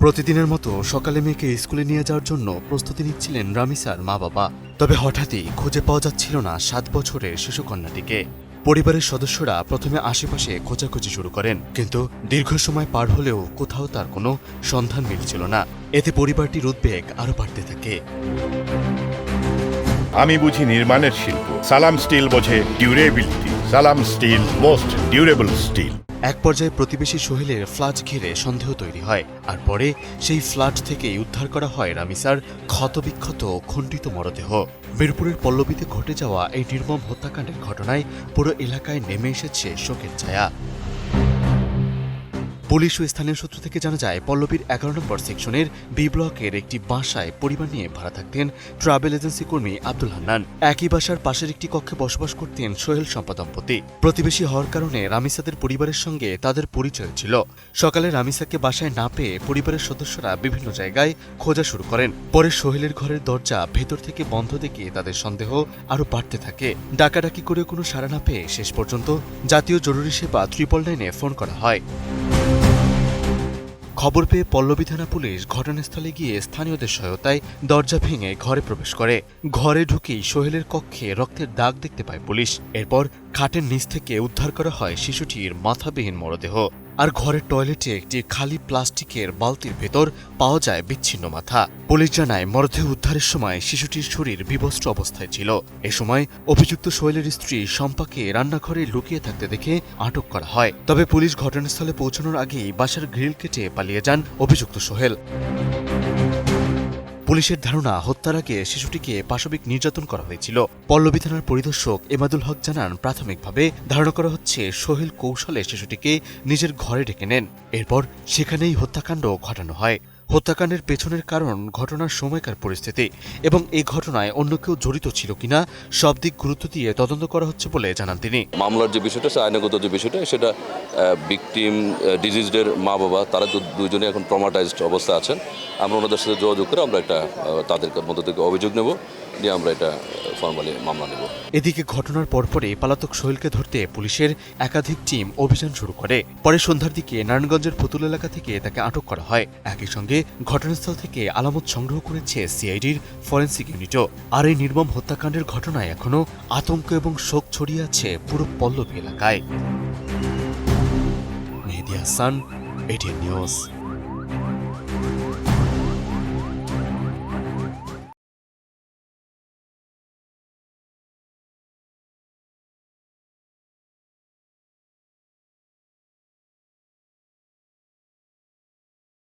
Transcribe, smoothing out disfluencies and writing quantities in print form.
প্রতিদিনের মতো সকালে মেয়েকে স্কুলে নিয়ে যাওয়ার জন্য প্রস্তুতি নিচ্ছিলেন রামিসার মা বাবা। তবে হঠাৎই খুঁজে পাওয়া যাচ্ছিল না 7 বছরের শিশুকন্যাটিকে। পরিবারের সদস্যরা প্রথমে আশেপাশে খোঁজাখুঁজি শুরু করেন, কিন্তু দীর্ঘ সময় পার হলেও কোথাও তার কোনো সন্ধান মিলছিল না। এতে পরিবারটির উদ্বেগ আরও বাড়তে থাকে। আমি বুঝি নির্মাণের শিল্প, সালাম স্টিল বোঝে ডিউরেবিলিটি। সালাম স্টিল, মোস্ট ডিউরেবল স্টিল। এক পর্যায়ে প্রতিবেশী সোহেলের ফ্ল্যাট ঘিরে সন্দেহ তৈরি হয়, আর পরে সেই ফ্ল্যাট থেকেই উদ্ধার করা হয় রামিসার ক্ষতবিক্ষত খণ্ডিত মরদেহ। মিরপুরের পল্লবীতে ঘটে যাওয়া এই নির্মম হত্যাকাণ্ডের ঘটনায় পুরো এলাকায় নেমে এসেছে শোকের ছায়া। পুলিশ ও স্থানীয় সূত্র থেকে জানা যায়, পল্লবীর 11 নম্বর সেকশনের বি ব্লকের একটি বাসায় পরিবার নিয়ে ভাড়া থাকতেন ট্রাভেল এজেন্সি কর্মী আব্দুল হান্নান। একই বাসার পাশের একটি কক্ষে বসবাস করতেন সোহেল শম্পা দম্পতি। প্রতিবেশী হওয়ার কারণে রামিসাদের পরিবারের সঙ্গে তাদের পরিচয় ছিল। সকালে রামিসাকে বাসায় না পেয়ে পরিবারের সদস্যরা বিভিন্ন জায়গায় খোঁজা শুরু করেন। পরে সোহেলের ঘরের দরজা ভেতর থেকে বন্ধ দেখে তাদের সন্দেহ আরও বাড়তে থাকে। ডাকাডাকি করে কোনো সাড়া না পেয়ে শেষ পর্যন্ত জাতীয় জরুরি সেবা 999-এ ফোন করা হয়। খবর পেয়ে পল্লবী থানা পুলিশ ঘটনাস্থলে গিয়ে স্থানীয়দের সহায়তায় দরজা ভেঙে ঘরে প্রবেশ করে। ঘরে ঢুকেই সোহেলের কক্ষে রক্তের দাগ দেখতে পায় পুলিশ। এরপর খাটের নিচ থেকে উদ্ধার করা হয় শিশুটির মাথাবিহীন মরদেহ। আর ঘরের টয়লেটে একটি খালি প্লাস্টিকের বালতির ভেতর পাওয়া যায় বিচ্ছিন্ন মাথা। পুলিশ জানায়, মরদেহ উদ্ধারের সময় শিশুটির শরীর বিবস্ত্র অবস্থায় ছিল। এ সময় অভিযুক্ত সোহেলের স্ত্রী শম্পাকে রান্নাঘরে লুকিয়ে থাকতে দেখে আটক করা হয়। তবে পুলিশ ঘটনাস্থলে পৌঁছানোর আগেই বাসার গ্রিল কেটে পালিয়ে যান অভিযুক্ত সোহেল। পুলিশের ধারণা, হত্যার আগে শিশুটিকে পাশবিক নির্যাতন করা হয়েছিল। পল্লবী থানার পরিদর্শক এমাদুল হক জানান, প্রাথমিকভাবে ধারণা করা হচ্ছে সোহেল কৌশলে শিশুটিকে নিজের ঘরে ডেকে নেন। এরপর সেখানেই হত্যাকাণ্ড ঘটানো হয়। হত্যাকাণ্ডের পেছনের কারণ, ঘটনার সময়কার পরিস্থিতি এবং এই ঘটনায় অন্য কেউ জড়িত ছিল কিনা সব দিক গুরুত্ব দিয়ে তদন্ত করা হচ্ছে বলে জানান তিনি। মামলার যে বিষয়টা, আইনগত যে বিষয়টা, সেটা ভিকটিম ডিজিজদের মা বাবা তারা দুজনে এখন ট্রমাটাইজড অবস্থায় আছেন। আমরা ওনাদের সাথে যোগাযোগ করে আমরা একটা তাদের মধ্য থেকে অভিযোগ নেব, নিয়ে আমরা এটা ফর্মালি মামলা নেব। এদিকে ঘটনার পরপরই পলাতক সোহেলকে ধরতে পুলিশের একাধিক টিম অভিযান শুরু করে। পরে সন্ধ্যার দিকে নারায়ণগঞ্জের পুতুল এলাকা থেকে তাকে আটক করা হয়। একই সঙ্গে ঘটনাস্থল থেকে আলামত সংগ্রহ করেছে সিআইডির ফরেন্সিক ইউনিটও। আর এই নির্মম হত্যাকাণ্ডের ঘটনায় এখনও আতঙ্ক এবং শোক ছড়িয়ে আছে পুরো পল্লবী এলাকায়। মেহেদী হাসান, এটিএন নিউজ।